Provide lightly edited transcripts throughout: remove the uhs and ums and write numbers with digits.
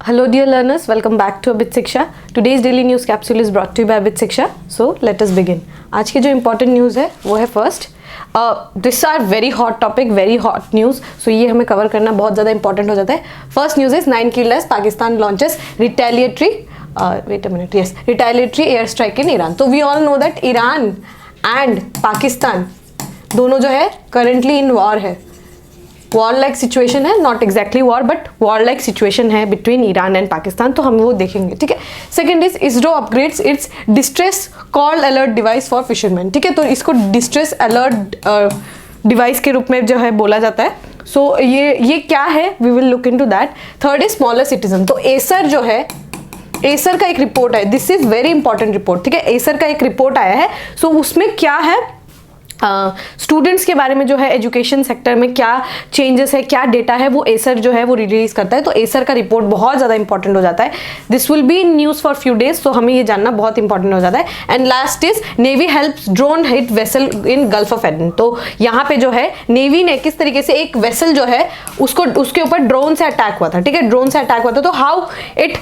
Hello dear learners, welcome back to Abit Shiksha. Today's daily news capsule is brought to you by Abit Shiksha. So let us begin. आज की जो important news है वो है first. This are very hot topic, very hot news. So ये हमें cover करना बहुत ज़्यादा important हो जाता है. First news is 9 killed as Pakistan launches retaliatory air strike in Iran. So we all know that Iran and Pakistan दोनों जो है currently in war है. वॉर लाइक सिचुएशन है, not exactly war but war like situation है between Iran and Pakistan, तो हम वो देखेंगे. ठीक है. Second is ISRO upgrades it's distress call alert device for fisherman. ठीक है, तो इसको डिस्ट्रेस अलर्ट डिवाइस के रूप में जो है बोला जाता है. सो ये क्या है, we will look into that. Third is smaller citizen. तो एसर जो है, एसर का एक रिपोर्ट है, this is very important report. ठीक है, एसर का एक रिपोर्ट आया है. सो उसमें क्या है, स्टूडेंट्स के बारे में जो है एजुकेशन सेक्टर में क्या चेंजेस है, क्या डेटा है, वो एसर जो है वो रिलीज करता है. तो एसर का रिपोर्ट बहुत ज़्यादा इंपॉर्टेंट हो जाता है. This will be in news for few days, तो हमें ये जानना बहुत इंपॉर्टेंट हो जाता है. And last is navy helps drone hit vessel in Gulf of Aiden. तो यहाँ पे जो है नेवी ने किस तरीके से एक वेसल जो है उसके ऊपर ड्रोन से अटैक हुआ था. ठीक है, ड्रोन से अटैक हुआ था. तो हाउ इट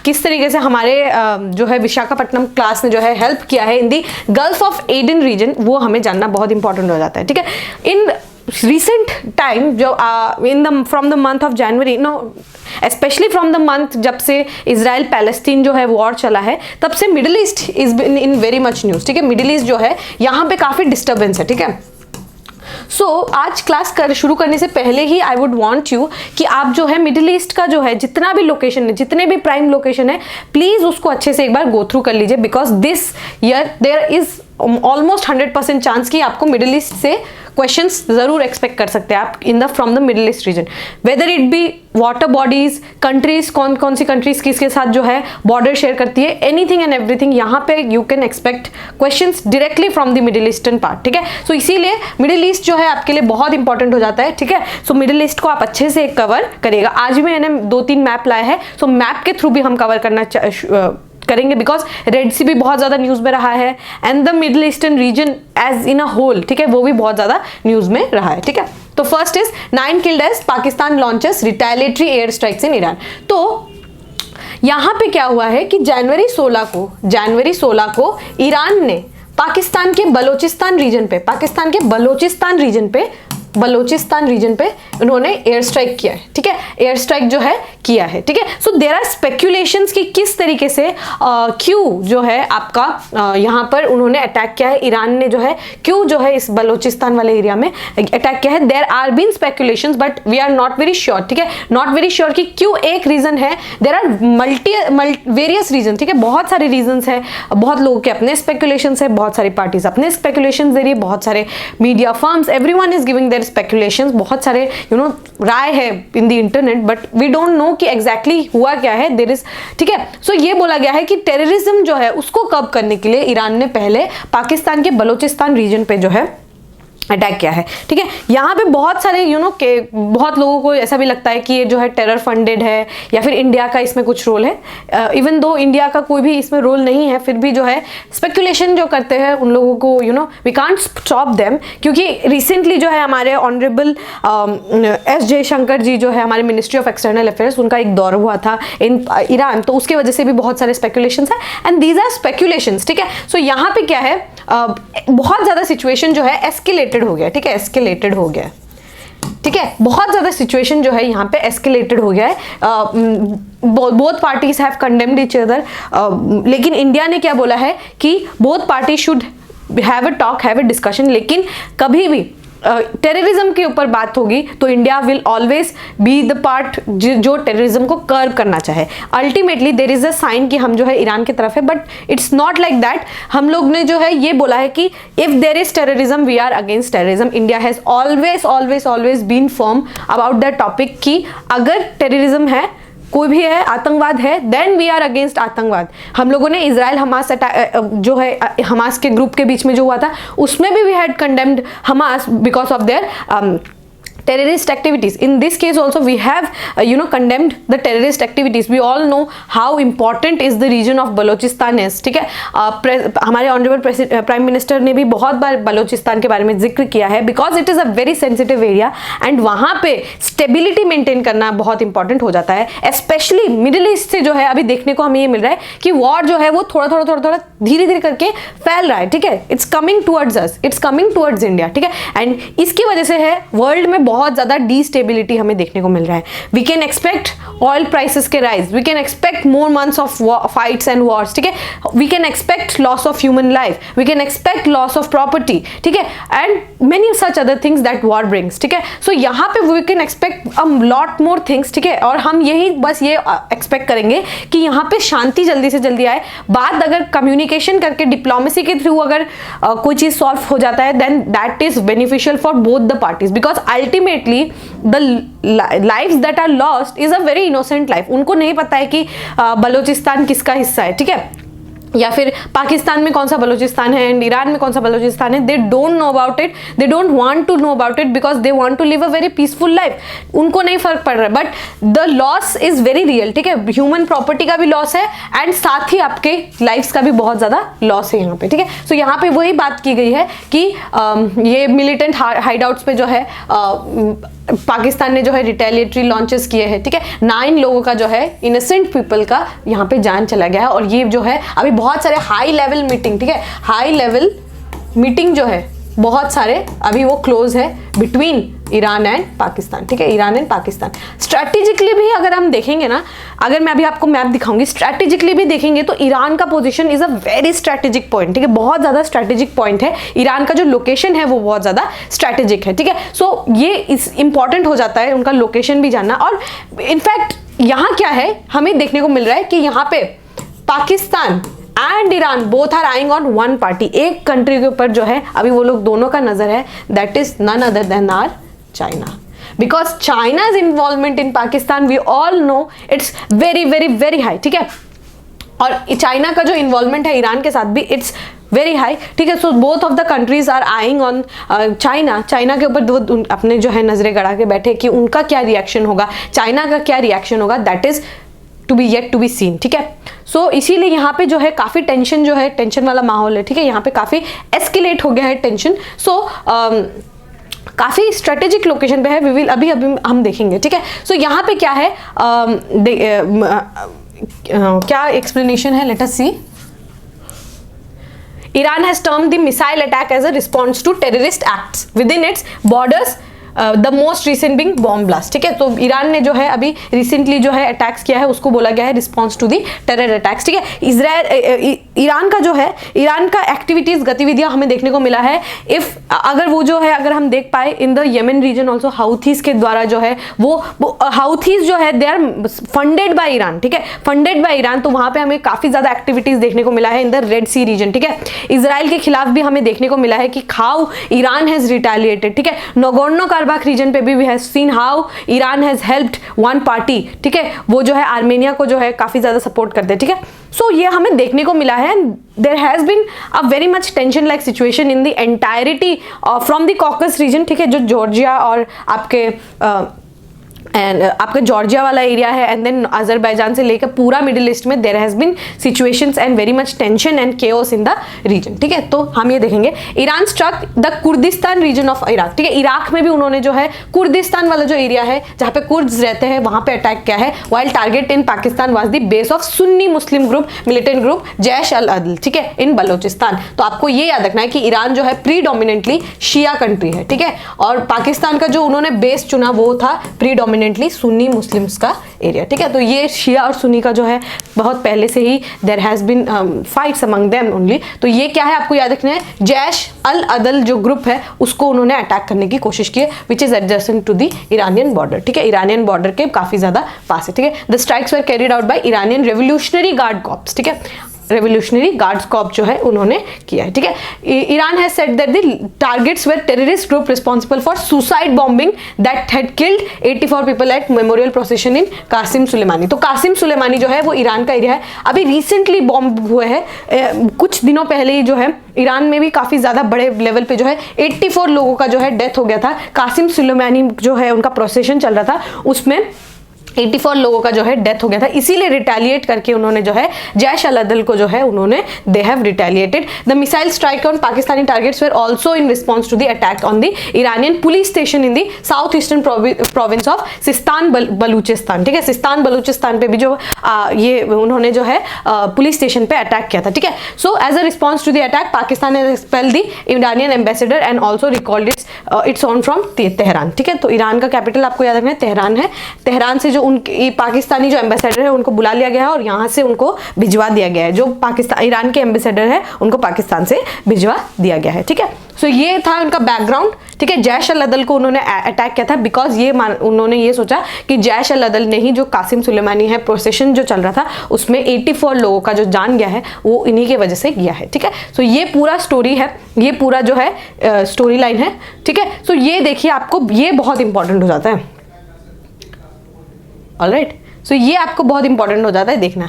किस तरीके से हमारे जो है विशाखापट्टनम क्लास ने जो है हेल्प किया है in the gulf of Aden reason, वो हमें जानना बहुत इंपॉर्टेंट हो जाता है. ठीक है. इन recent time जो from the month of January, especially from the month जब से इजराइल पैलेस्टीन जो है वॉर चला है, तब से middle east is been in very much news. ठीक है, मिडिल ईस्ट जो है यहाँ पे काफी डिस्टर्बेंस है. ठीक है. आज क्लास शुरू करने से पहले ही आई वुड वांट यू कि आप जो है मिडिल ईस्ट का जो है जितना भी लोकेशन है, जितने भी प्राइम लोकेशन है, प्लीज उसको अच्छे से एक बार गो थ्रू कर लीजिए. Because this year there is almost 100% chance कि आपको मिडिल ईस्ट से क्वेश्चंस जरूर एक्सपेक्ट कर सकते हैं आप from the Middle East region. Whether it be water bodies, countries, कौन सी कंट्रीज किसके साथ जो है बॉर्डर शेयर करती है, एनीथिंग एंड एवरीथिंग, यहाँ पे you can expect questions directly from the Middle eastern part. ठीक है. सो इसीलिए मिडिल ईस्ट जो है आपके लिए बहुत इंपॉर्टेंट हो जाता है. ठीक है. सो मिडिल ईस्ट को आप अच्छे से कवर करेगा. आज भी मैंने 2-3 मैप लाया है, सो मैप के थ्रू भी हम कवर करना करेंगे. बिकॉज रेड सी भी बहुत ज्यादा न्यूज में रहा है and the Middle Eastern region as in a whole, ठीक है, वो भी बहुत ज्यादा न्यूज में रहा है. ठीक है. तो first is 9 killed as Pakistan launches retaliatory air strikes in Iran. तो यहां पे क्या हुआ है कि जनवरी 16 को ईरान ने पाकिस्तान के बलोचिस्तान रीजन पे उन्होंने एयर स्ट्राइक किया है. ठीक है, एयर स्ट्राइक जो है किया है. ठीक है. सो देयर आर स्पेक्यूलेशंस कि किस तरीके से क्यों जो है आपका यहाँ पर उन्होंने अटैक किया है, ईरान ने जो है क्यों जो है इस बलोचिस्तान वाले एरिया में अटैक किया है. There are been speculations but we are not very sure. ठीक है, नॉट वेरी श्योर कि क्यों एक रीजन है. There are various reason. ठीक है, बहुत सारे रीजन है, बहुत लोगों के अपने स्पेक्यूलेशन है, बहुत सारी पार्टीज अपने स्पेक्यूलेशन दे रही है, बहुत सारे media firms, everyone is giving their speculations, बहुत सारे राय है in the internet, but we don't know कि एग्जैक्टली हुआ क्या है. देयर इज, ठीक है. सो ये बोला गया है कि टेररिज्म जो है उसको कब करने के लिए ईरान ने पहले पाकिस्तान के बलोचिस्तान रीजन पे जो है अटैक किया है. ठीक है. यहाँ पे बहुत सारे के बहुत लोगों को ऐसा भी लगता है कि ये जो है टेरर फंडेड है या फिर इंडिया का इसमें कुछ रोल है. इवन दो इंडिया का कोई भी इसमें रोल नहीं है, फिर भी जो है स्पेकुलेशन जो करते हैं उन लोगों को वी कांट स्टॉप देम. क्योंकि रिसेंटली जो है हमारे ऑनरेबल एस जयशंकर जी जो है हमारे मिनिस्ट्री ऑफ एक्सटर्नल अफेयर्स, उनका एक दौरा हुआ था इन ईरान, तो उसके वजह से भी बहुत सारे स्पेकुलेशन है एंड दीज आर स्पेकुलेशंस. ठीक है. सो यहाँ पे क्या है, बहुत ज्यादा सिचुएशन जो है एस्केलेटेड हो गया. ठीक है, एस्केलेटेड हो गया. ठीक है, बहुत ज्यादा सिचुएशन जो है यहाँ पे एस्केलेटेड हो गया है. Both parties have condemned each other, लेकिन इंडिया ने क्या बोला है कि both party should have a talk, have a discussion. लेकिन कभी भी टेररिज्म के ऊपर बात होगी तो India will always be the part जो टेररिज्म को कर्व करना चाहे. Ultimately there is a sign कि हम जो है ईरान की तरफ है, but it's not like that. हम लोग ने जो है ये बोला है कि if there is terrorism we are against terrorism. India has always been firm about that topic कि अगर टेररिज्म है, कोई भी है, आतंकवाद है, देन वी आर अगेंस्ट आतंकवाद. हम लोगों ने इजराइल हमास जो है हमास के ग्रुप के बीच में जो हुआ था उसमें भी we had condemned Hamas because of their terrorist activities. In this case also we have condemned the terrorist activities. We all know how important is the region of Balochistan is. ठीक है, हमारे ऑनरेबल प्राइम मिनिस्टर ने भी बहुत बार बलोचिस्तान के बारे में जिक्र किया है, because it is a very sensitive area and वहां पे स्टेबिलिटी मेंटेन करना बहुत इंपॉर्टेंट हो जाता है। स्पेशली मिडिल ईस्ट से जो है अभी देखने को हमें ये मिल रहा है कि वॉर जो है वो थोड़ा धीरे धीरे करके फैल रहा है। ठीक है, it's coming towards us, it's coming towards India. ठीक है, एंड इसकी वजह से है वर्ल्ड में बहुत ज्यादा डीस्टेबिलिटी हमें देखने को मिल रहा है। We can expect oil prices के rise, we can expect more months of fights and wars. ठीक है, we can expect loss of human life, we can expect loss of property. ठीक है, and many such other things that war brings. ठीक है, so यहाँ पे we can expect a lot more things. ठीक है, और हम यही बस ये एक्सपेक्ट करेंगे कि यहाँ पे शांति जल्दी से जल्दी आए। बात अगर कम्युनिकेशन करके डिप्लोमेसी के थ्रू अगर कोई चीज सॉल्व हो जाता है, then that is beneficial for both the parties, because ultimately the lives that are lost is a very innocent life. उनको नहीं पता है कि बलोचिस्तान किसका हिस्सा है। ठीक है, या फिर पाकिस्तान में कौन सा बलोचिस्तान है एंड ईरान में कौन सा बलोचिस्तान है। They don't know about it, they don't want to know about it because they want to live a very peaceful life. उनको नहीं फर्क पड़ रहा है, but the loss is very real. ठीक है, ह्यूमन प्रॉपर्टी का भी लॉस है एंड साथ ही आपके लाइफ्स का भी बहुत ज्यादा लॉस है यहाँ पे। ठीक है, सो यहाँ पे वही बात की गई है कि ये मिलिटेंट हाइडआउट्स पे जो है पाकिस्तान ने जो है रिटेलिएटरी लॉन्चेस किए हैं। ठीक है, 9 लोगों का जो है इनोसेंट पीपल का यहाँ पे जान चला गया है। और ये जो है अभी बहुत सारे हाई लेवल मीटिंग, ठीक है, हाई लेवल मीटिंग जो है बहुत सारे अभी वो क्लोज है बिटवीन ईरान एंड पाकिस्तान। ठीक है, ईरान एंड पाकिस्तान स्ट्रैटेजिकली भी अगर हम देखेंगे ना, अगर मैं अभी आपको मैप दिखाऊंगी, स्ट्रैटेजिकली भी देखेंगे तो ईरान का position is a very strategic point. ठीक है, बहुत ज्यादा स्ट्रैटेजिक पॉइंट है। ईरान का जो लोकेशन है वो बहुत ज्यादा स्ट्रैटेजिक है। ठीक है, सो ये इंपॉर्टेंट हो जाता है उनका लोकेशन भी जानना। और इनफैक्ट यहाँ क्या है हमें देखने को मिल रहा है कि यहाँ पे Pakistan and Iran both are eyeing on one party, एक कंट्री के ऊपर जो है अभी वो लोग दोनों का नजर है, that is none other than आर चाइना। Because China's involvement in Pakistan we all know it's very very very high. ठीक है, और चाइना का जो इन्वॉल्वमेंट है ईरान के साथ भी इट्स वेरी हाई। ठीक है, so both of the countries are eyeing on China. China के ऊपर अपने जो है नजरें गड़ा के बैठे कि उनका क्या रिएक्शन होगा, चाइना का क्या रिएक्शन होगा, that is to be yet to be seen. ठीक है, सो इसीलिए यहाँ पे जो है काफी टेंशन जो है, टेंशन वाला माहौल है। ठीक है, यहाँ पे काफी एस्केलेट हो गया है टेंशन। सो काफी स्ट्रेटेजिक लोकेशन पे है। वी विल अभी हम देखेंगे। ठीक है, सो यहाँ पे क्या है क्या एक्सप्लेनेशन है, let us see. Iran has termed the missile attack as a response to terrorist acts within its borders, the most recent being bomb blast. ठीक है, तो ईरान ने जो है अभी रिसेंटली जो है अटैक्स किया है उसको बोला गया है response to the terror attacks. ठीक है, ईरान का जो है, ईरान का एक्टिविटीज गतिविधियां हमें देखने को मिला है। इफ अगर वो जो है अगर हम देख पाए in the Yemen region also Houthis के द्वारा जो है वो हाउथीज जो है they are funded by Iran. ठीक है, फंडेड बाय ईरान, तो वहां पे हमें काफी ज्यादा एक्टिविटीज देखने को मिला है in the Red Sea region. ठीक है, इजराइल के खिलाफ भी हमें देखने को मिला है कि हाउ ईरान हैज रिटेलिएटेड। ठीक है, नगोर्नो कराबाख रीजन पे भी we have seen how Iran has helped one party. ठीक है, वो जो है आर्मेनिया को जो है काफी ज्यादा सपोर्ट करते हैं। ठीक है, सो ये हमें देखने को मिला है। There has been a very much tension like situation in the entirety from the Caucasus region. ठीक है, जो जॉर्जिया और आपके एंड आपका जॉर्जिया वाला एरिया है एंड देन अजरबैजान से लेकर पूरा मिडिल ईस्ट में there has been situations and very much tension and chaos in the region. ठीक है, तो हम ये देखेंगे Iran struck the Kurdistan region of Iraq. ठीक है, इराक में भी उन्होंने जो है कुर्दिस्तान वाला जो एरिया है जहां पे कुर्द्स रहते हैं वहां पे अटैक किया है। While target in Pakistan was the base of Sunni Muslim group militant group Jaish al Adl. ठीक है, इन बलोचिस्तान। तो आपको ये याद रखना है कि ईरान जो है प्रीडोमिनेंटली शिया कंट्री है। ठीक है, और पाकिस्तान का जो उन्होंने बेस चुना वो था प्रीडोमिनेंटली सुन्नी मुस्लिम्स का एरिया। ठीक है, तो ये शिया और सुन्नी का जो है बहुत पहले से ही there has been fights among them only. तो ये क्या है आपको याद रखना है, जैश अल अदल जो ग्रुप है उसको उन्होंने अटैक करने की कोशिश की है which is adjacent to the Iranian border. ठीक है, ईरानियन बॉर्डर के काफी ज्यादा पास है। ठीक है, the strikes were carried out by Iranian revolutionary guard corps. ठीक है, रेवोल्यूशनरी गार्ड्स कॉर्प जो है उन्होंने किया है, ठीक है। Iran has said that the targets were terrorist group responsible for suicide bombing that had killed 84 people at memorial procession in Qasem Soleimani. तो कासिम सुलेमानी जो है वो ईरान का एरिया है, अभी रिसेंटली बॉम्ब हुए हैं, कुछ दिनों पहले ही जो है ईरान में भी काफ़ी ज़्यादा बड़े लेवल पे जो है 84 लोगों का जो है डेथ हो गया था। कासिम सुलेमानी जो है उनका प्रोसेशन चल रहा था, उसमें 84 लोगों का जो है डेथ हो गया था, इसीलिए रिटेलिएट करके उन्होंने जो है जैश अल अदल को जो है उन्होंने they have retaliated. The missile strike on Pakistani targets were also in response to the attack on the Iranian police station in the south eastern province of Sistan Balochistan, ठीक है। सिस्तान बलूचिस्तान पे भी जो ये उन्होंने जो है पुलिस स्टेशन पे अटैक किया था, ठीक है। So as a response to the attack Pakistan has expelled the Iranian ambassador and also recalled its own from Tehran, ठीक है। तो ईरान का कैपिटल आपको याद रखना है तेहरान है, तेहरान से जो उनके पाकिस्तानी जो एम्बेसडर है उनको बुला लिया गया है और यहाँ से उनको भिजवा दिया गया है, जो पाकिस्तान ईरान के एम्बेसडर है उनको पाकिस्तान से भिजवा दिया गया है, ठीक है। सो ये था उनका बैकग्राउंड, ठीक है। जैश अल अदल को उन्होंने अटैक किया था बिकॉज ये उन्होंने ये सोचा कि जैश अल अदल ने ही जो कासिम सुलेमानी है प्रोसेशन जो चल रहा था उसमें 84 लोगों का जो जान गया है वो इन्हीं के वजह से गया है, ठीक है। सो ये पूरा स्टोरी है, ये पूरा जो है स्टोरी लाइन है, ठीक है। सो ये देखिए आपको ये बहुत इंपॉर्टेंट हो जाता है, ऑलराइट। सो ये आपको बहुत इंपॉर्टेंट हो जाता है देखना,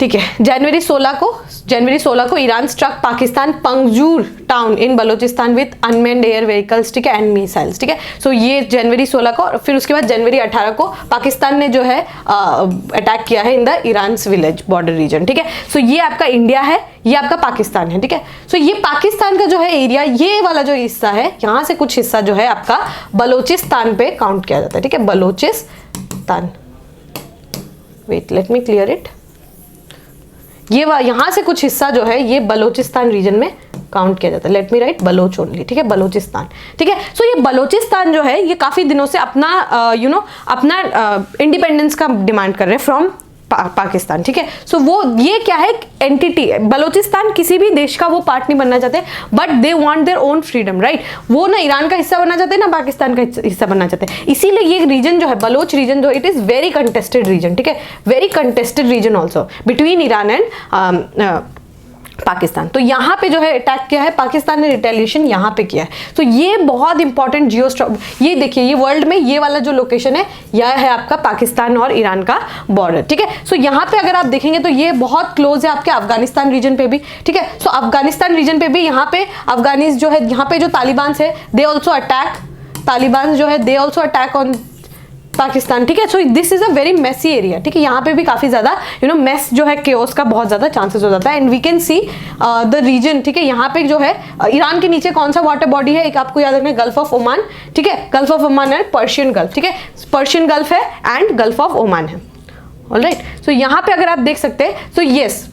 ठीक है। जनवरी 16 को Iran struck Pakistan Panjgur town in Balochistan with unmanned air vehicles, ठीक है, एंड मिसाइल्स, ठीक है। सो ये जनवरी 16 को, फिर उसके बाद जनवरी 18 को पाकिस्तान ने जो है अटैक किया है in the Iran village border region, ठीक है। सो ये आपका इंडिया है, ये आपका पाकिस्तान है, ठीक है। सो ये पाकिस्तान का जो है एरिया, ये वाला जो हिस्सा है, यहाँ से कुछ हिस्सा जो है आपका बलोचिस्तान पे काउंट किया जाता है, ठीक है। Balochistan, wait let me clear it, ये यहाँ से कुछ हिस्सा जो है ये बलोचिस्तान रीजन में काउंट किया जाता है। Let me write Baloch only, ठीक है, बलोचिस्तान, ठीक है। सो ये बलोचिस्तान जो है ये काफी दिनों से अपना अपना इंडिपेंडेंस का डिमांड कर रहे हैं फ्रॉम पाकिस्तान, ठीक है। सो वो ये क्या है, एंटिटी है। बलोचिस्तान किसी भी देश का वो पार्ट नहीं बनना चाहते, but they want their own freedom, right. वो ना ईरान का हिस्सा बनना चाहते हैं ना पाकिस्तान का हिस्सा बनना चाहते हैं, इसीलिए ये रीजन जो है बलोच रीजन जो it is very contested region, ठीक है, very contested region also between Iran and Pakistan. तो यहाँ पे जो है अटैक किया है पाकिस्तान ने, रिटेलिएशन यहाँ पे किया है। तो ये बहुत इंपॉर्टेंट ये देखिए, ये वर्ल्ड में ये वाला जो लोकेशन है यह है आपका पाकिस्तान और ईरान का बॉर्डर, ठीक है। सो यहाँ पे अगर आप देखेंगे तो ये बहुत क्लोज है आपके अफगानिस्तान रीजन पे भी, ठीक है। सो अफगानिस्तान रीजन पे भी यहाँ पे अफगानिस जो है, यहाँ पे जो तालिबान है दे ऑल्सो अटैक, तालिबान जो है they also attack on Pakistan, ठीक है। So this is a very messy area, ठीक है। यहाँ पे भी काफी ज्यादा मेस जो है केओस का बहुत ज्यादा चांसेस हो जाता है। And we can see the region, ठीक है। यहाँ पे जो है ईरान के नीचे कौन सा वाटर बॉडी है, एक आपको याद रखना है गल्फ ऑफ ओमान, ठीक है। गल्फ ऑफ ओमान है पर्शियन गल्फ, ठीक है, पर्शियन गल्फ है एंड गल्फ ऑफ ओमान है, ऑलराइट। सो यहाँ पे अगर आप देख सकते हैं, सो यस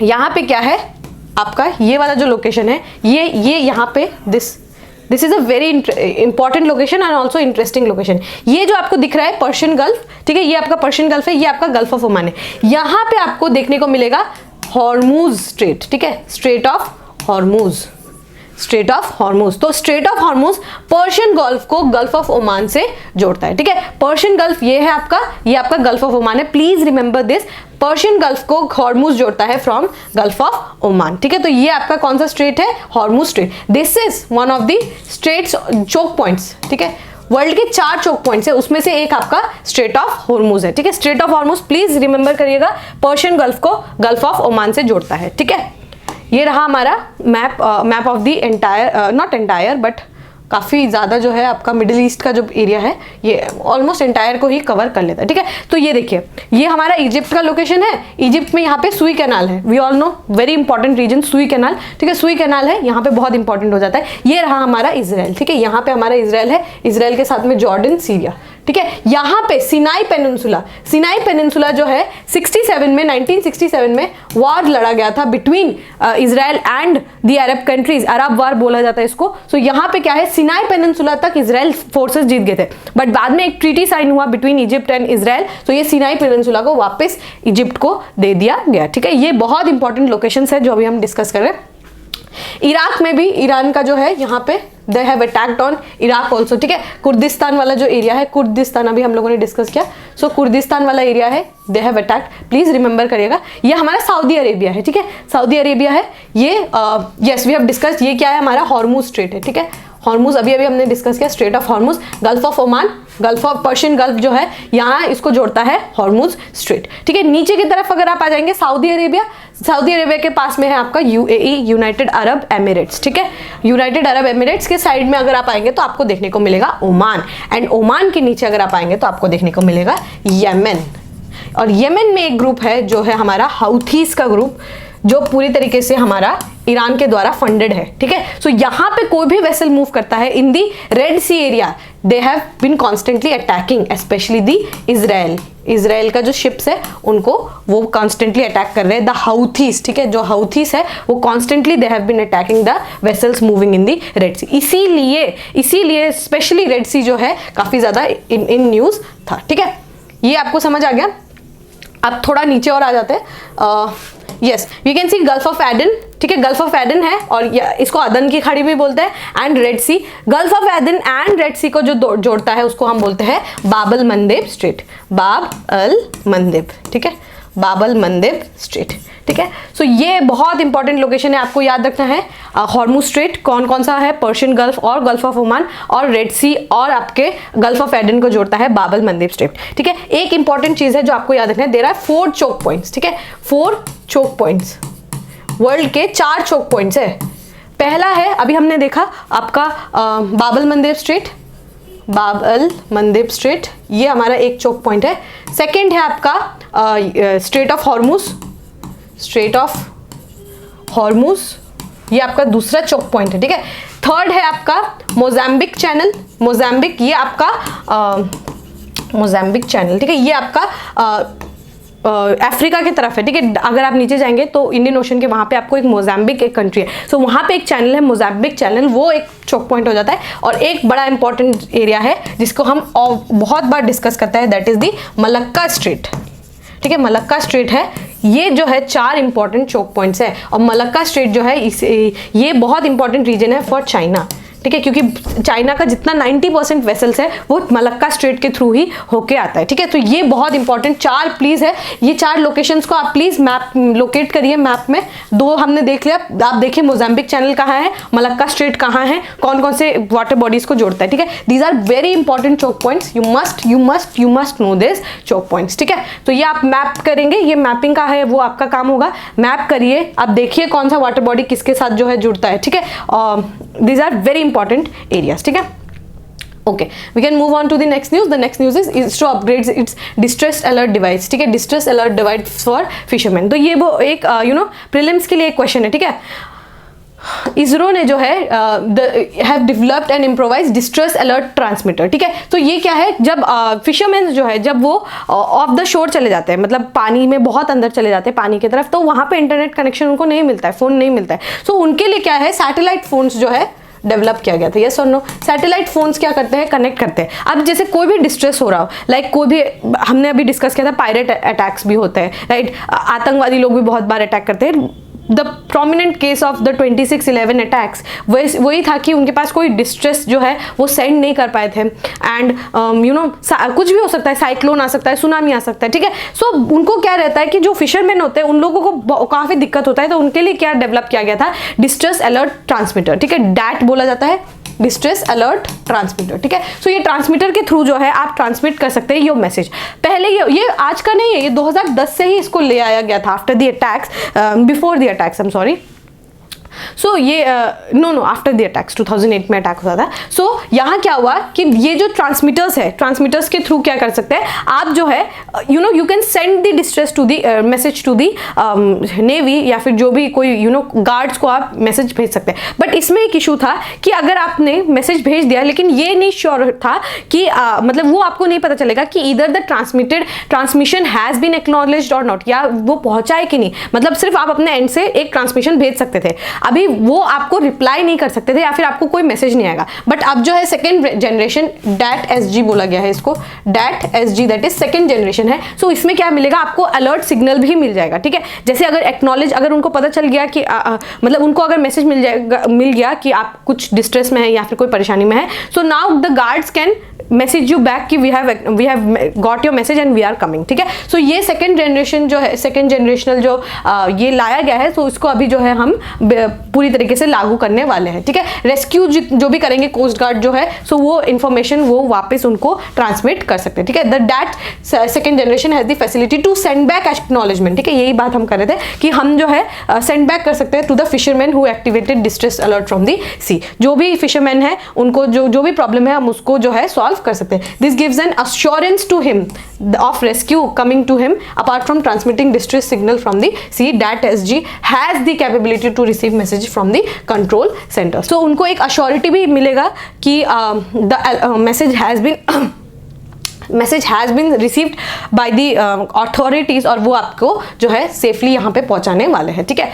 यहाँ पे क्या है आपका ये वाला जो लोकेशन है, ये यहाँ पे this is a very important location and also interesting location. ये जो आपको दिख रहा है पर्शियन गल्फ, ठीक है, ये आपका पर्शियन गल्फ है, ये आपका गल्फ ऑफ ओमान है। यहाँ पे आपको देखने को मिलेगा हॉर्मूज स्ट्रेट, ठीक है, Strait of Hormuz, Strait of Hormuz. तो Strait of Hormuz Persian Gulf को गल्फ ऑफ ओमान से जोड़ता है, ठीक है। पर्शियन गल्फ ये है आपका, ये आपका गल्फ ऑफ ओमान है, please remember this. Persian Gulf को हॉर्मूज जोड़ता है फ्रॉम गल्फ ऑफ ओमान, ठीक है। तो ये आपका कौन सा स्ट्रेट है, Hormuz strait. This is one of the straits choke points, ठीक है। वर्ल्ड के 4 चोक पॉइंट्स है, उसमें से एक आपका स्ट्रेट ऑफ हॉर्मूज है, ठीक है। Strait of Hormuz please remember करिएगा, पर्शियन गल्फ को गल्फ ऑफ ओमान से जोड़ता है, ठीक है। ये रहा हमारा map of the entire, not entire but काफ़ी ज़्यादा जो है आपका मिडिल ईस्ट का जो एरिया है ये ऑलमोस्ट एंटायर को ही कवर कर लेता है, ठीक है। तो ये देखिए, ये हमारा इजिप्ट का लोकेशन है। इजिप्ट में यहाँ पे सुई कैनाल है, we all know very important region Suez Canal, ठीक है। सुई कैनाल है यहाँ पे, बहुत इंपॉर्टेंट हो जाता है। ये रहा हमारा इजराइल, ठीक है, यहाँ पे हमारा इजराइल है, इजराइल के साथ में जॉर्डन, सीरिया, ठीक है। यहाँ पे सिनाई पेनिनसुला जो है 1967 में वॉर लड़ा गया था between Israel and the Arab countries, Arab war बोला जाता है इसको। सो यहाँ पे क्या है, सिनाई पेनिनसुला तक इजराइल फोर्सेस जीत गए थे, बट बाद में एक ट्रीटी साइन हुआ बिटवीन इजिप्ट एंड इजराइल, तो ये सिनाई पेनिनसुला को वापस इजिप्ट को दे दिया गया, ठीक है। ये बहुत इंपॉर्टेंट लोकेशंस है जो अभी हम डिस्कस कर रहे हैं। इराक में भी ईरान का जो है यहाँ पे they have attacked on Iraq also, ठीक है। कुर्दिस्तान वाला जो एरिया है, कुर्दिस्तान अभी हम लोगों ने डिस्कस किया, सो कुर्दिस्तान वाला एरिया है, they have attacked, please remember करिएगा। ये हमारा सऊदी अरेबिया है, ठीक है, सऊदी अरेबिया है ये। यस वी हैव डिस्कस, ये क्या है हमारा हॉर्मुज स्ट्रेट है, ठीक है। हॉर्मुज अभी हमने डिस्कस किया, straight of Hormuz, gulf of Oman, gulf of Persian gulf जो है यहाँ इसको जोड़ता है हॉर्मुज स्ट्रेट, ठीक है। नीचे की तरफ अगर आप आ जाएंगे सऊदी अरेबिया के पास में है आपका यूएई, यूनाइटेड अरब एमिरेट्स, ठीक है। यूनाइटेड अरब एमिरेट्स के साइड में अगर आप आएंगे तो आपको देखने को मिलेगा ओमान, एंड ओमान के नीचे अगर आप आएंगे तो आपको देखने को मिलेगा यमन। और यमन में एक ग्रुप है जो है हमारा हाउथीज का ग्रुप, जो पूरी तरीके से हमारा ईरान के द्वारा फंडेड है, ठीक है। सो यहाँ पे कोई भी वेसल मूव करता है in the Red Sea area, they have been constantly attacking, specially the Israel का जो शिप्स है उनको वो कॉन्स्टेंटली अटैक कर रहे हैं, द हाउथीज, ठीक है। जो हाउथीज है वो constantly they have been attacking the vessels moving in the Red Sea. इसीलिए स्पेशली रेड सी जो है काफी ज्यादा इन न्यूज था, ठीक है। ये आपको समझ आ गया। अब थोड़ा नीचे और आ जाते हैं। Yes we can see Gulf of Aden, ठीक है, गल्फ ऑफ एडन है और इसको अदन की खाड़ी भी बोलते हैं, and Red Sea. Gulf of Aden and Red Sea को जो जोड़ता है उसको हम बोलते हैं बाब अल मंदेब स्ट्रेट, बाब अल मंदेब, ठीक है, बाब अल मंदेब स्ट्रेट, ठीक है। सो ये बहुत इंपॉर्टेंट लोकेशन है, आपको याद रखना है। हॉर्मुज स्ट्रेट कौन कौन सा है, पर्शियन गल्फ और गल्फ ऑफ ओमान और रेड सी और आपके गल्फ ऑफ एडन को जोड़ता है बाब अल मंदेब स्ट्रेट, ठीक है। एक इंपॉर्टेंट चीज है जो आपको याद रखना है, देयर आर 4 चोक पॉइंट्स, ठीक है, 4 चोक पॉइंट्स, वर्ल्ड के 4 चोक पॉइंट्स है। पहला है अभी हमने देखा आपका बाब अल मंदेब स्ट्रेट, बाब अल मंदेब स्ट्रेट, ये हमारा एक चोक पॉइंट है। सेकेंड है आपका straight of Hormuz, straight of Hormuz, ये आपका दूसरा चोक पॉइंट है, ठीक है। थर्ड है आपका मोजाम्बिक चैनल, मोजाम्बिक, ये आपका मोजाम्बिक चैनल, ठीक है, ये आपका अफ्रीका की तरफ है, ठीक है। अगर आप नीचे जाएंगे तो इंडियन ओशन के वहाँ पे आपको एक मोजाम्बिक एक कंट्री है, सो वहाँ पे एक चैनल है मोजाम्बिक चैनल, वो एक चोक पॉइंट हो जाता है। और एक बड़ा इंपॉर्टेंट एरिया है जिसको हम बहुत बार डिस्कस करते हैं, that is the Malacca strait, ठीक है, मलक्का स्ट्रेट है। ये जो है 4 इंपॉर्टेंट चोक पॉइंट्स है, और मलक्का स्ट्रेट जो है ये बहुत इंपॉर्टेंट रीजन है फॉर चाइना, ठीक है, क्योंकि चाइना का जितना 90% वेसल्स है वो मलक्का स्ट्रेट के थ्रू ही होके आता है, ठीक है। तो ये बहुत इंपॉर्टेंट 4 प्लीज है, ये 4 लोकेशंस को आप प्लीज मैप लोकेट करिए, मैप में 2 हमने देख लिया, आप देखिए मोजाम्बिक चैनल कहाँ है, मलक्का स्ट्रेट कहाँ है, कौन कौन से वाटर बॉडीज को जोड़ता है, ठीक है। These are very important choke points, you must know this choke points, ठीक है। तो ये आप मैप करेंगे, ये मैपिंग का है वो आपका काम होगा, मैप करिए, आप देखिए कौन सा वाटर बॉडी किसके साथ जो है जुड़ता है, ठीक है। These are very important areas, ठीक है। Okay, we can move on to the next news. The next news is ISRO upgrades its distress alert device, ठीक है, distress alert device for fishermen। तो ये वो एक प्रीलिम्स के लिए एक क्वेश्चन है, ठीक है। इसरो ने जो है have developed and improvise distress alert transmitter, ठीक है। तो ये क्या है, जब फिशरमैन जो है जब वो ऑफ द शोर चले जाते हैं, मतलब पानी में बहुत अंदर चले जाते हैं पानी की तरफ, तो वहाँ पे इंटरनेट कनेक्शन उनको नहीं मिलता है, फ़ोन नहीं मिलता है, सो उनके लिए क्या है, सैटेलाइट फोन्स जो है डेवलप किया गया था। यस और नो, सैटेलाइट फोन्स क्या करते हैं, कनेक्ट करते हैं। अब जैसे कोई भी डिस्ट्रेस हो रहा हो, लाइक कोई भी, हमने अभी डिस्कस किया था पायरेट अटैक्स भी होते हैं, राइट, आतंकवादी लोग भी बहुत बार अटैक करते हैं। The prominent case of the 26/11 attacks वही था कि उनके पास कोई डिस्ट्रेस जो है वो सेंड नहीं कर पाए थे, एंड कुछ भी हो सकता है, साइक्लोन आ सकता है, सुनामी आ सकता है, ठीक है। सो उनको क्या रहता है कि जो फिशरमैन होते हैं उन लोगों को काफ़ी दिक्कत होता है, तो उनके लिए क्या डेवलप किया गया था, डिस्ट्रेस अलर्ट ट्रांसमीटर, ठीक है, डैट बोला जाता है, डिस्ट्रेस अलर्ट ट्रांसमीटर, ठीक है। सो ये ट्रांसमीटर के थ्रू जो है आप ट्रांसमिट कर सकते हैं ये मैसेज। पहले ये आज का नहीं है, ये 2010 से ही इसको ले आया गया था, after the attacks, before the attacks, I am sorry. So ये नो आफ्टर द अटैक्स 2008 में अटैक हुआ था। सो यहाँ क्या हुआ कि ये जो ट्रांसमीटर्स है, ट्रांसमीटर्स के थ्रू क्या कर सकते हैं आप, जो है you can send the distress to the message to the navy, या फिर जो भी कोई गार्ड्स को आप मैसेज भेज सकते हैं। बट इसमें एक इशू था कि अगर आपने मैसेज भेज दिया लेकिन ये नहीं श्योर था कि मतलब वो आपको नहीं पता चलेगा कि इधर the transmission has been acknowledged और नॉट, या वो पहुंचा है कि नहीं, मतलब सिर्फ आप अपने एंड से एक ट्रांसमिशन भेज सकते थे। अभी अभी वो आपको रिप्लाई नहीं कर सकते थे या फिर आपको कोई मैसेज नहीं आएगा, बट अब जो है सेकेंड जनरेशन डैट एसजी बोला गया है इसको, that SG that is second generation है। सो इसमें क्या मिलेगा आपको, अलर्ट सिग्नल भी मिल जाएगा, ठीक है। जैसे अगर एक्नॉलेज, अगर उनको पता चल गया कि मतलब उनको अगर मैसेज मिल गया कि आप कुछ डिस्ट्रेस में है या फिर कोई परेशानी में है, so now the guards can message you back कि we have got your message and we are coming, ठीक है। सो ये सेकेंड जनरेशन जो है, सेकेंड जनरेशनल जो ये लाया गया है, तो इसको अभी जो है हम पूरी तरीके से लागू करने वाले हैं, ठीक है। रेस्क्यू जो भी करेंगे कोस्ट गार्ड जो है, सो वो इन्फॉर्मेशन वो वापस उनको ट्रांसमिट कर सकते हैं, ठीक है। The that second generation has the facility to send back acknowledgement, ठीक है। यही बात हम कर रहे थे कि हम जो है सेंड बैक कर सकते हैं to the fisherman who activated distress alert from the sea. जो भी फिशरमैन है उनको जो भी प्रॉब्लम है हम उसको जो है सॉल्व कर सकते हैं। This gives an assurance to him of rescue coming to him apart from transmitting distress signal from the sea. That SG has the capability to receive message from the control centre. So उनको एक assurity भी मिलेगा कि the message has been received by the authorities, और वो आपको जो है सेफली यहाँ पे पहुंचाने वाले हैं, ठीक है।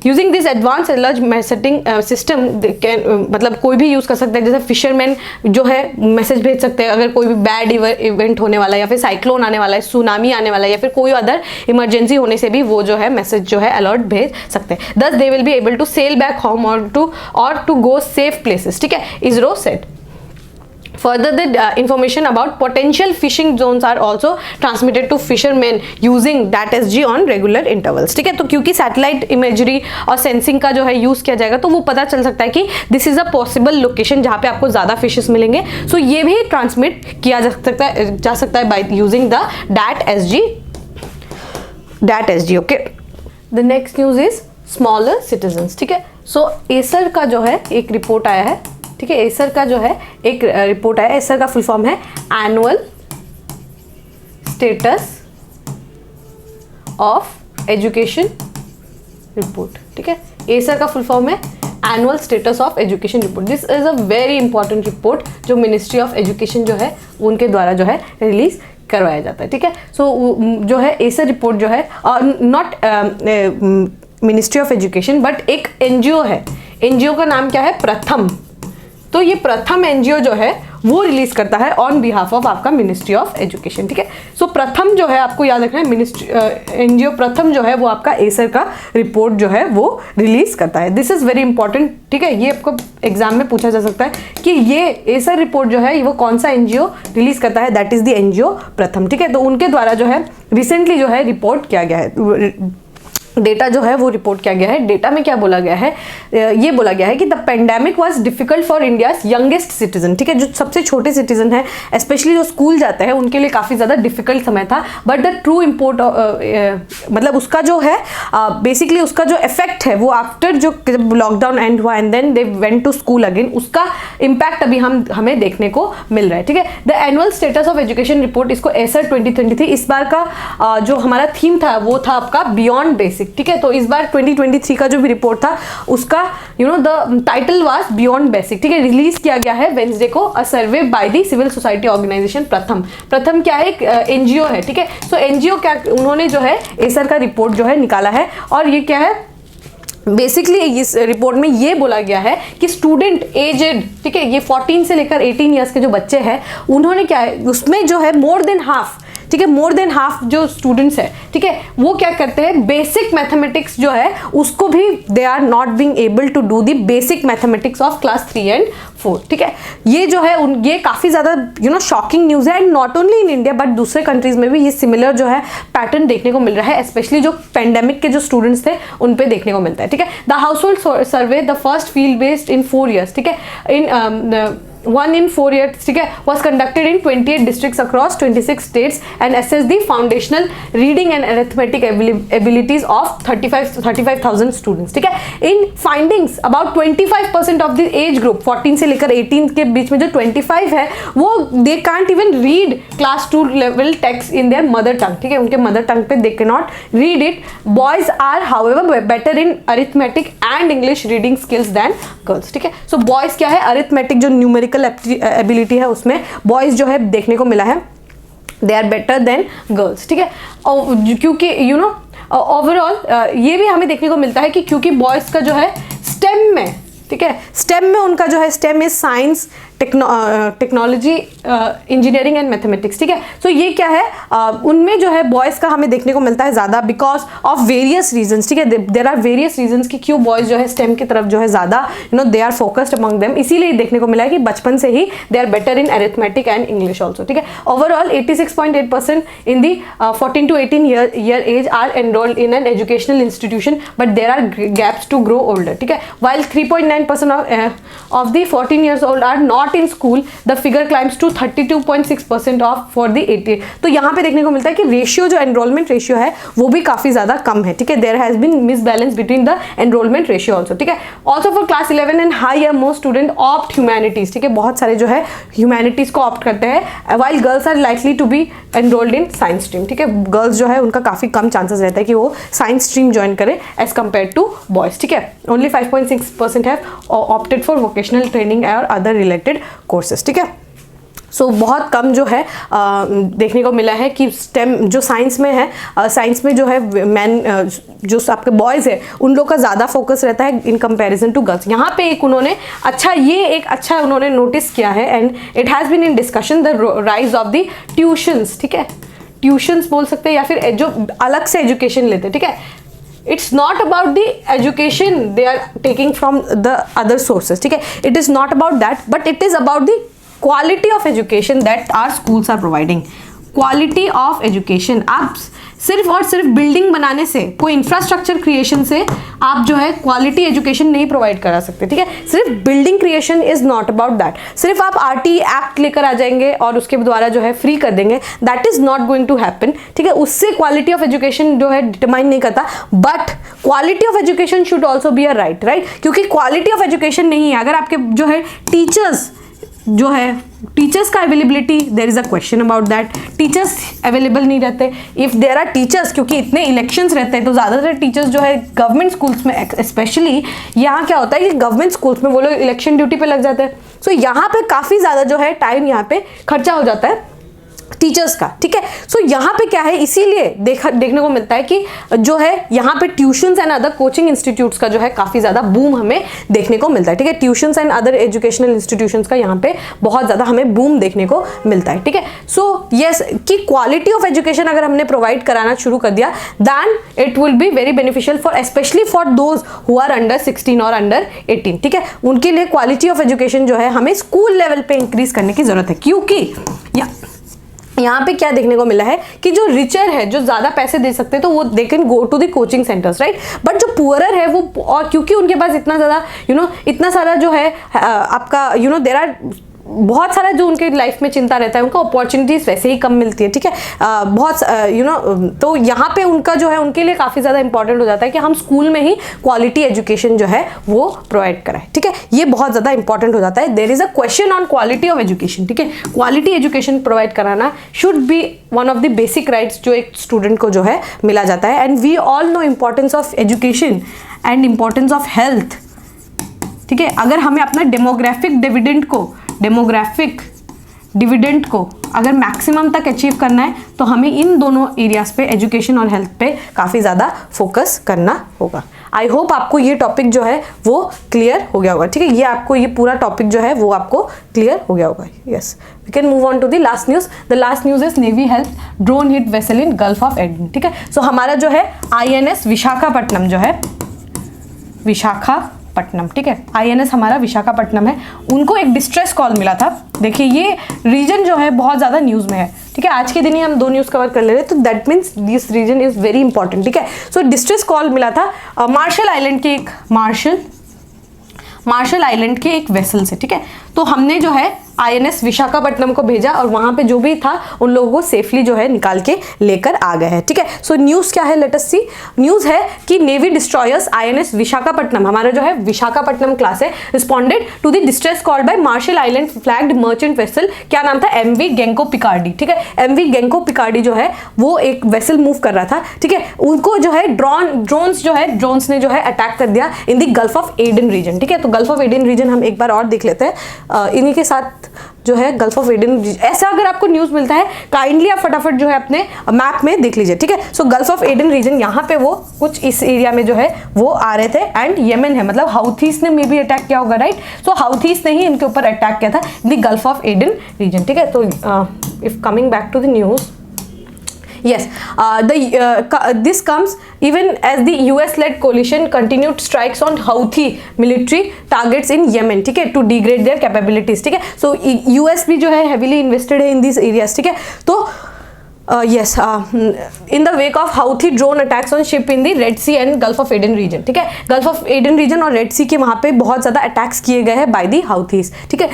Using this advance alert messaging system मतलब कोई भी यूज़ कर सकता है, जैसे फिशरमैन जो है मैसेज भेज सकते हैं अगर कोई भी बैड इवेंट होने वाला है या फिर साइक्लोन आने वाला है, सुनामी आने वाला है या फिर कोई अदर इमरजेंसी होने से भी वो जो है मैसेज जो है अलर्ट भेज सकते हैं। Thus they will be able to sail back home और टू गो सेफ प्लेसेस, ठीक है, ISRO said. Further, the information about potential fishing zones are also transmitted to fishermen using that SG on regular intervals, ठीक है। तो क्योंकि satellite imagery और sensing का जो है यूज किया जाएगा, तो वो पता चल सकता है कि this is a possible location जहाँ पे आपको ज्यादा फिशेस मिलेंगे। सो ये भी ट्रांसमिट किया जा सकता है by using the that SG, okay. The next news is smaller citizens, ठीक है। सो एसर का जो है एक रिपोर्ट आया है, ठीक है। एसर का जो है एक रिपोर्ट आया, एसर का फुल फॉर्म है annual status of education report, ठीक है। एसर का फुल फॉर्म है annual status of education report. This is a very important report जो मिनिस्ट्री ऑफ एजुकेशन जो है उनके द्वारा जो है रिलीज करवाया जाता है, ठीक है। सो जो है एसर रिपोर्ट जो है not ministry of education but एक एनजीओ है, एनजीओ का नाम क्या है, प्रथम। तो ये प्रथम एनजीओ जो है वो रिलीज करता है ऑन बिहाफ ऑफ आपका मिनिस्ट्री ऑफ एजुकेशन, ठीक है। सो प्रथम जो है आपको याद रखना है, मिनिस्ट्री एनजीओ प्रथम जो है वो आपका एसर का रिपोर्ट जो है वो रिलीज करता है। दिस इज वेरी इंपॉर्टेंट, ठीक है। ये आपको एग्जाम में पूछा जा सकता है कि ये एसर रिपोर्ट जो है वो कौन सा एनजीओ रिलीज करता है, दैट इज द एनजीओ प्रथम, ठीक है। तो उनके द्वारा जो है रिसेंटली जो है रिपोर्ट किया गया है, डेटा जो है वो रिपोर्ट किया गया है। डेटा में क्या बोला गया है, ये बोला गया है कि the pandemic was difficult for India's youngest citizen, ठीक है। जो सबसे छोटे सिटीजन है, स्पेशली जो स्कूल जाते हैं, उनके लिए काफ़ी ज़्यादा डिफिकल्ट समय था। बट द ट्रू इम्पोर्ट मतलब उसका जो है बेसिकली उसका जो इफेक्ट है वो आफ्टर जो लॉकडाउन एंड हुआ and then they went to school again, उसका इम्पैक्ट अभी हमें देखने को मिल रहा है, ठीक है। The annual status of education report, इसको एसर 2023, इस बार का जो हमारा थीम था वो था आपका बियॉन्ड बेसिक, ठीक है। तो इस बार 2023 का जो भी रिपोर्ट था उसका the title was beyond basic, ठीक है। रिलीज किया गया है वेंसडे को, a survey by the civil society organisation Pratham क्या है, एक एनजीओ है, ठीक है। सो एनजीओ क्या, उन्होंने जो है एसर का रिपोर्ट जो है निकाला है, और ये क्या है बेसिकली इस रिपोर्ट में ये बोला गया है कि स्टूडेंट एजेड, ठीक है, ये 14 से लेकर 18 ईयर्स के जो बच्चे हैं उन्होंने क्या है, उसमें जो है मोर देन हाफ, ठीक है, मोर देन हाफ जो स्टूडेंट्स है, ठीक है, वो क्या करते हैं, बेसिक मैथमेटिक्स जो है उसको भी they are not being able to do the basic mathematics of class 3 and 4, ठीक है। ये जो है ये काफ़ी ज़्यादा शॉकिंग न्यूज़ है, and not only in India but दूसरे कंट्रीज में भी ये सिमिलर जो है पैटर्न देखने को मिल रहा है, स्पेशली जो पेंडेमिक के जो स्टूडेंट्स थे उन पे देखने को मिलता है, ठीक है। The house hold survey, the first field based in 4 years, ठीक है, इन 1 in 4 years, ठीक है, was conducted in 28 districts across 26 states and assessed the foundational reading and arithmetic abilities of 35,000 students, ठीक है। In findings, about 25% of the age group 14 से लेकर 18 के बीच में जो 25 है वो they can't even read class 2 level text in their mother tongue, ठीक है, उनके mother tongue पे they cannot read it. Boys are however better in arithmetic and English reading skills than girls, ठीक है। So boys क्या है, arithmetic जो numerical ability है उसमें बॉयज जो है देखने को मिला है, they are better than girls, ठीक है। और क्योंकि ओवरऑल ये भी हमें देखने को मिलता है कि क्योंकि बॉयज का जो है स्टेम में, ठीक है, स्टेम में उनका जो है, stem is science, technology, engineering and mathematics, ठीक है। सो ये क्या है, उनमें जो है बॉयज़ का हमें देखने को मिलता है ज़्यादा बिकॉज ऑफ वेरियस रीजंस, ठीक है। देर आर वेरियस रीजंस कि क्यों बॉयज़ जो है स्टेम की तरफ जो है ज़्यादा they are focused among them, इसीलिए देखने को मिला है कि बचपन से ही they are better in arithmetic and English also, ठीक है। Overall 86.8% in the 14 to 18 year age are enrolled in an educational institution, but there are gaps to grow older, ठीक है। While 3.9% of the 14 years old are not in school, the figure climbs to 32.6% of for the 80. तो यहाँ पे देखने को मिलता है कि रेशियो, जो एनरोलमेंट रेशियो है वो भी काफी ज्यादा कम है, ठीक है। There has been misbalance between the enrolment ratio also, ठीक है। Also for class 11 and higher most student opt humanities, ठीक है, बहुत सारे जो है ह्यूमैनिटीज को ऑप्ट करते हैं, while girls are likely to be enrolled in science stream, ठीक है। गर्ल्स जो है उनका काफी कम चांसेस रहता है कि वो साइंस स्ट्रीम ज्वाइन करें एज कम्पेयर टू बॉयज, ठीक है। Only 5.6% have opted for vocational training और अदर रिलेटेड कोर्सेज, ठीक है। सो बहुत कम जो है देखने को मिला है कि स्टेम जो साइंस में है, साइंस में जो है जो आपके बॉयज़ है उन लोग का ज़्यादा फोकस रहता है इन कंपैरिजन टू गर्ल्स। यहाँ पे एक उन्होंने अच्छा उन्होंने नोटिस किया है, and it has been in discussion the rise of the tuitions, ठीक है। ट्यूशंस बोल सकते हैं या फिर जो अलग से एजुकेशन लेते हैं, ठीक है। It's not about the education they are taking from the other sources, ठीक है। It is not about that, but it is about the quality of education that our schools are providing. Quality of education, आप सिर्फ और सिर्फ building बनाने से, कोई infrastructure creation से आप जो है क्वालिटी एजुकेशन नहीं प्रोवाइड करा सकते, ठीक है। सिर्फ building creation is not about that. सिर्फ आप आरटी एक्ट लेकर आ जाएंगे और उसके द्वारा जो है फ्री कर देंगे, that is not going to happen, ठीक है। उससे क्वालिटी ऑफ एजुकेशन जो है डिटरमाइन नहीं करता, but quality of education should also be a right, क्योंकि क्वालिटी ऑफ एजुकेशन नहीं है अगर आपके जो है टीचर्स का availability, there is a question about that. Teachers available नहीं रहते, इफ देयर आर टीचर्स, क्योंकि इतने इलेक्शंस रहते हैं तो ज़्यादातर टीचर्स जो है गवर्नमेंट स्कूल्स में, स्पेशली यहाँ क्या होता है कि गवर्नमेंट स्कूल्स में वो लोग इलेक्शन ड्यूटी पे लग जाते हैं। सो यहाँ पे काफ़ी ज़्यादा जो है टाइम यहाँ पे खर्चा हो जाता है टीचर्स का, ठीक है। सो यहाँ पे क्या है, इसीलिए देखने को मिलता है कि जो है यहाँ पे tuitions and other coaching institutes का जो है काफ़ी ज़्यादा बूम हमें देखने को मिलता है, ठीक है। Tuitions and other educational institutions का यहाँ पे बहुत ज़्यादा हमें बूम देखने को मिलता है, ठीक है। सो यस, कि क्वालिटी ऑफ एजुकेशन अगर हमने प्रोवाइड कराना शुरू कर दिया, then it will be very beneficial for specially for those who are under 16 और अंडर 18, ठीक है। उनके लिए क्वालिटी ऑफ एजुकेशन जो है हमें स्कूल लेवल पे इंक्रीज करने की जरूरत है, क्योंकि यहाँ पे क्या देखने को मिला है कि जो रिचर है, जो ज़्यादा पैसे दे सकते हैं, तो वो they can go to the coaching centres, right. But जो पुअरर है वो, और क्योंकि उनके पास इतना ज़्यादा इतना सारा जो है आपका देर आर बहुत सारा जो उनके लाइफ में चिंता रहता है, उनको अपॉर्चुनिटीज़ वैसे ही कम मिलती है, ठीक है। बहुत तो यहाँ पे उनका जो है उनके लिए काफ़ी ज़्यादा इंपॉर्टेंट हो जाता है कि हम स्कूल में ही क्वालिटी एजुकेशन जो है वो प्रोवाइड कराएं, ठीक है। ये बहुत ज़्यादा इंपॉर्टेंट हो जाता है। There is a question on quality of education, ठीक है। क्वालिटी एजुकेशन प्रोवाइड कराना should be one of the basic rights जो एक स्टूडेंट को जो है मिला जाता है। And we all know importance of education and importance of health, ठीक है। अगर हमें अपना डेमोग्राफिक डिविडेंड को अगर मैक्सिमम तक अचीव करना है तो हमें इन दोनों एरियाज पे, एजुकेशन और हेल्थ पे काफ़ी ज़्यादा फोकस करना होगा। आई होप आपको ये टॉपिक जो है वो क्लियर हो गया होगा, ठीक है। ये आपको ये पूरा टॉपिक जो है वो आपको क्लियर हो गया होगा। Yes, we can move on to the last news. The last news is navy health drone hit vessel in Gulf of Aden, ठीक है। सो हमारा जो है INS विशाखापट्टनम जो है, विशाखापट्टनम, ठीक है। INS हमारा विशाखापट्टनम है, उनको एक डिस्ट्रेस कॉल मिला था। देखिए ये रीजन जो है बहुत ज़्यादा न्यूज़ में है, ठीक है। आज के दिन ही हम 2 न्यूज़ कवर कर ले रहे हैं, तो that means this region is very important, ठीक है। सो डिस्ट्रेस कॉल मिला था मार्शल आइलैंड के एक वेसल से, ठीक है। तो हमने जो है INS विशाखापट्टनम को भेजा और वहाँ पे जो भी था उन लोगों को सेफली जो है निकाल के लेकर आ गए हैं, ठीक है। सो न्यूज़ क्या है, लेट अस सी। न्यूज़ है कि नेवी डिस्ट्रॉयर्स INS विशाखापट्टनम, हमारा जो है विशाखापट्टनम क्लास है, responded to the distress called by Marshall Island flagged merchant vessel. क्या नाम था, MV गेंको पिकार्डी, ठीक है। MV गेंको पिकार्डी जो है वो एक वेसल मूव कर रहा था, ठीक है। उनको जो है ड्रोन्स ने जो है अटैक कर दिया in the Gulf of Aden region, ठीक है। तो गल्फ ऑफ एडन रीजन हम एक बार और देख लेते हैं। इन्हीं के साथ जो है गल्फ ऑफ एडन, ऐसा अगर आपको न्यूज़ मिलता है काइंडली आप फटाफट जो है अपने मैप में देख लीजिए, ठीक है। सो गल्फ ऑफ एडन रीजन यहाँ पे वो कुछ इस एरिया में जो है वो आ रहे थे, एंड येमेन है, मतलब हाउथीस ने मे भी अटैक किया होगा, राइट। सो हाउथीस ने ही इनके ऊपर अटैक किया था, the Gulf of Aden region, ठीक है। तो if coming back to the news, yes, this comes even as the US-led coalition continued strikes on Houthi military targets in Yemen, ठीक है, to degrade their capabilities, ठीक है। So US भी जो है heavily invested है in these areas, ठीक है। तो yes, in the wake of Houthi drone attacks on ship in the Red Sea and Gulf of Aden region, ठीक है। Gulf of Aden region और Red Sea के वहाँ पे बहुत ज़्यादा अटैक्स किए गए हैं by the Houthis, ठीक है।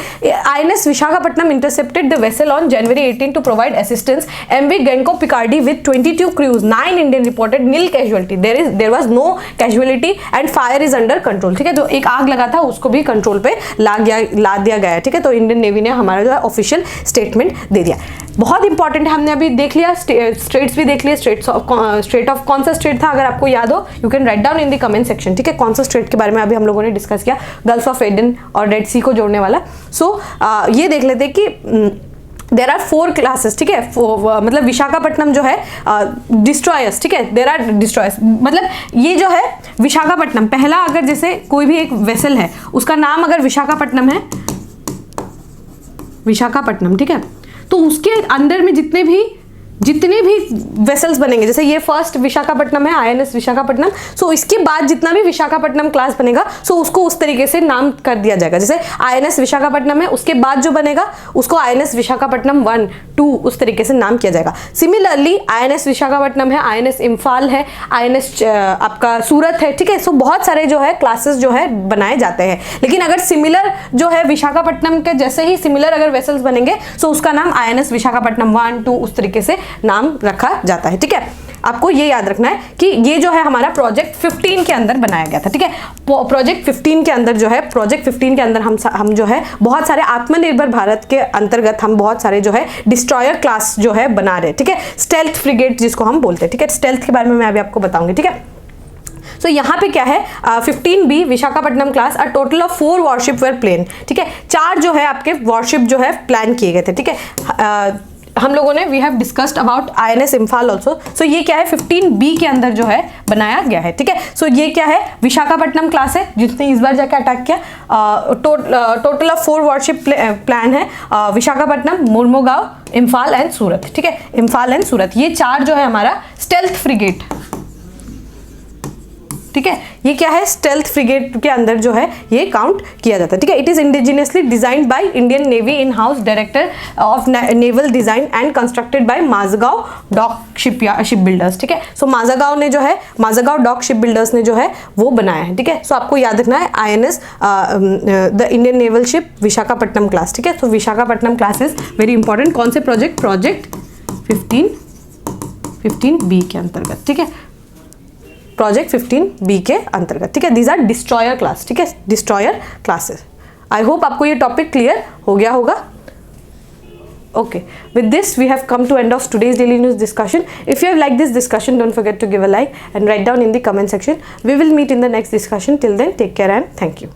INS Visakhapatnam intercepted the vessel on January 18 to provide assistance. MV Genco Picardy with 22 crews, 9 Indian reported nil casualty. There was no casualty and fire is under control, ठीक है। तो एक आग लगा था, उसको भी कंट्रोल पे ला दिया गया है, ठीक है। तो इंडियन नेवी ने हमारा जो है ऑफिशियल स्टेटमेंट दे दिया। बहुत इंपॉर्टेंट है, हमने अभी देख लिया, स्ट्रेट्स भी देख लिए। स्ट्रेट ऑफ कौन सा स्ट्रेट था, अगर आपको याद हो you can write down in the comment section, ठीक है। कौन सा स्ट्रेट के बारे में अभी हम लोगों ने डिस्कस किया, गल्फ ऑफ एडन और रेड सी को जोड़ने वाला। सो ये देख लेते कि देर आर 4 क्लासेस, ठीक है। मतलब विशाखापट्टनम जो है डिस्ट्रॉयर्स, ठीक है, देर आर डिस्ट्रॉयर्स, मतलब ये जो है विशाखापट्टनम, पहला अगर जैसे कोई भी एक वेसल है उसका नाम अगर विशाखापट्टनम है, विशाखापट्टनम, ठीक है, तो उसके अंदर में जितने भी वेसल्स बनेंगे, जैसे ये फर्स्ट विशाखापट्टनम है, INS विशाखापट्टनम, सो इसके बाद जितना भी विशाखापट्टनम क्लास बनेगा सो उसको उस तरीके से नाम कर दिया जाएगा। जैसे INS विशाखापट्टनम है, उसके बाद जो बनेगा उसको INS विशाखापट्टनम 1, 2 उस तरीके से नाम किया जाएगा। सिमिलरली INS विशाखापट्टनम है, INS इम्फाल है, INS आपका सूरत है, ठीक है। सो बहुत सारे जो है क्लासेस जो है बनाए जाते हैं, लेकिन अगर सिमिलर जो है विशाखापट्टनम के जैसे ही सिमिलर अगर वेसल्स बनेंगे सो उसका नाम INS विशाखापट्टनम 1, 2 उस तरीके से नाम रखा जाता है, ठीक है। आपको ये याद रखना है कि ये जो है हमारा प्रोजेक्ट 15 के अंदर बनाया गया था, ठीक है। प्रोजेक्ट 15 के अंदर जो है, प्रोजेक्ट 15 के अंदर हम जो है बहुत सारे आत्मनिर्भर भारत के अंतर्गत हम बहुत सारे जो है डिस्ट्रॉयर क्लास जो है बना रहे हैं, ठीक है। स्टेल्थ फ्रिगेट जिसको हम बोलते हैं, ठीक है। स्टेल्थ के बारे में मैं अभी आपको बताऊंगी, ठीक है। सो यहाँ पे क्या है, 15B Visakhapatnam class, a total of 4 warship were planned, ठीक है। 4 जो है आपके वॉरशिप जो है प्लान किए गए थे, ठीक है। हम लोगों ने we have discussed about INS Imphal also. So ये क्या है 15B के अंदर जो है बनाया गया है, ठीक है। सो ये क्या है, विशाखापट्टनम क्लास है जिसने इस बार जाके अटैक किया। टोटल ऑफ 4 वॉरशिप प्लान है, विशाखापट्टनम, मुर्मुगांव, इम्फाल एंड सूरत, ठीक है। इम्फाल एंड सूरत, ये 4 जो है हमारा स्टेल्थ फ्रिगेट, ठीक है। ये क्या है, स्टेल्थ फ्रिगेट के अंदर जो है ये काउंट किया जाता है, ठीक है। It is indigenously designed by Indian Navy in house Directorate of Naval Design and constructed by Mazagaon Dock Ship Builders, ठीक है। सो माजगांव ने जो है, माजगांव डॉक शिप बिल्डर्स ने जो है वो बनाया है, ठीक है। सो आपको याद रखना है INS the Indian naval ship Visakhapatnam class, ठीक है। So Visakhapatnam class is very important. कौन से प्रोजेक्ट 15B के अंतर्गत, ठीक है। प्रोजेक्ट 15B के अंतर्गत, ठीक है। दीज आर डिस्ट्रॉयर क्लास, ठीक है, डिस्ट्रॉयर क्लासेस। आई होप आपको ये टॉपिक क्लियर हो गया होगा। Okay, with this we have come to end of today's daily news discussion. If you have liked this discussion, don't forget to give a like and write down in the comment section. We will meet in the next discussion. Till then, take care and thank you.